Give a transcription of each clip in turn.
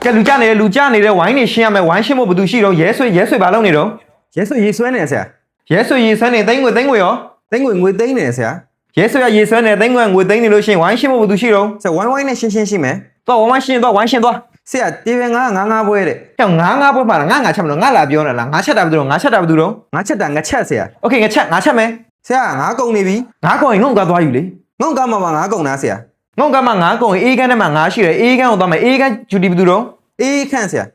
ကဲလူကြနေတဲ့ဝိုင်းနေရှင်းရမယ်ဝိုင်းရှင်းဖို့ဘယ်သူရှိတော့ရဲဆွေဘာလုပ်နေတော့ ရဲဆွေရေဆွဲနေဆရာ ရဲဆွေရေဆွဲနေသိန်းငွေရော သိန်းငွေသိန်းနေဆရာ ရဲဆွေရေဆွဲနေသိန်းငွေသိန်းနေလို့ရှိရင်ဝိုင်းရှင်းဖို့ဘယ်သူရှိတော့ ဆရာဝိုင်းနဲ့ရှင်းရှိမယ် တော့ဝိုင်းရှင်းသွား ဆရာတေးပဲငါပွဲတဲ့ ဟဲ့ငါပွဲမှာငါချက်မလို့ငါလာပြောနေလားငါချက်တာဘယ်သူတော့ ငါချက်တာငချက်ဆရာ โอเคငါချက်မယ် ဆရာငါကုန်နေပြီ ငါကုန်ရင်ငုံကသွားယူလေ ငုံကမှာငါကုန်တာဆရာ ငုံကမှငါကုန်ရင်အေးကန်းထဲမှာငါရှိတယ်အေးကန်းကိုသွားမယ်အေးကန်းဂျူတီဘယ်သူတော့ အေးခန့်ဆရာ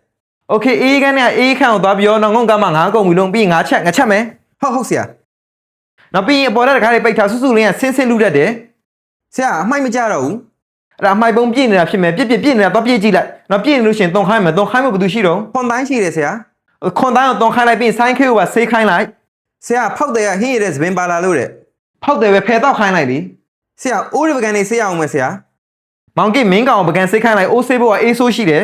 โอเคအေးကန်းနဲ့အေးခန်းကိုသွားပြောတော့ငုံကမှငါကုန်ပြီလုံးပြီးငါချက်မယ် ဟုတ်ဆရာ နောက်ပြီးအပေါ်တဲ့တခါလေးပိတ်ထားစုလေးကဆင်းလူတတ်တယ် ဆရာအမိုက်မကြတော့ဘူး အဲ့ဒါအမိုက်ပုံပြည့်နေတာဖြစ်မယ်ပြည့်နေတာတော့ပြည့်ကြည့်လိုက်နောက်ပြည့်နေလို့ရှိရင်တုံခိုင်းမယ်တုံခိုင်းဖို့ဘယ်သူရှိတော့ ခွန်တိုင်းရှိတယ်ဆရာ ခွန်တိုင်းကိုတုံခိုင်းလိုက်ပြီးဆိုင်းခေကိုပါဆေးခိုင်းလိုက် ဆရာဖောက်တယ်ဟင်းရတဲ့သပင်ပါလာလို့တဲ့ ဖောက်တယ်ပဲဖယ်တော့ခိုင်းလိုက်လी ဆရာအိုးရပကန်နေဆေးအောင်မယ်ဆရာ မောင်ကိမင်းကောင်ပကံဆေးခိုင်းလိုက်အိုးဆေးဖို့ကအေးဆိုးရှိတယ်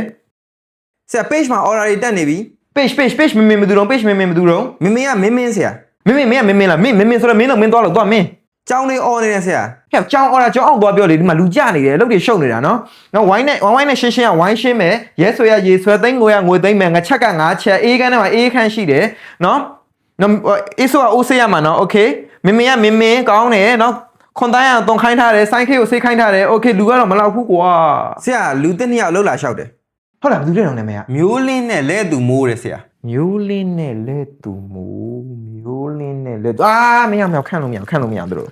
ဆရာ page မှာ order တွေတက်နေပြီ page မင်းမသူတော့ page မင်းမသူတော့ မင်းမင်းဆရာ မင်းလားမင်းဆိုတော့မင်းတော့မင်းသွားလို့သွားမင်း ကျောင်းလေး order နေတယ်ဆရာ ဟဲ့ကြောင်းအော်တာကြောင်းအောင်သွားပြောလေဒီမှာလူကြနေတယ်အလုပ်တွေရှုပ်နေတာနော်ဝိုင်းနဲ့ရှင်းကဝိုင်းရှင်းမယ်ရဲဆွေရေဆွဲသိန်းငွေသိန်းမယ်ငါချက်ကငါချက်အေးကန်းထဲမှာအေးခန့်ရှိတယ်နော်အေးဆိုကအိုးဆေးရမှာနော်โอเคမင်းကောင်းတယ်နော်ခွန်တိုင်းအောင်တုံခိုင်းထားတယ်ဆိုင်းခေကိုဆေးခိုင်းထားတယ်โอเคလူကတော့မလောက်ဘူးကွာ ဆရာလူတစ်နှစ်ယောက်လှုပ်လာလျှောက်တယ် ဟုတ်လားဘယ်သူလဲတော့နာမည်က မျိုးလင်းနဲ့လဲသူမိုးတယ်ဆရာ မျိုးလင်းနဲ့လဲသူမိုးမျိုးလင်းနဲ့လဲအာမရခန့်လို့မရတို့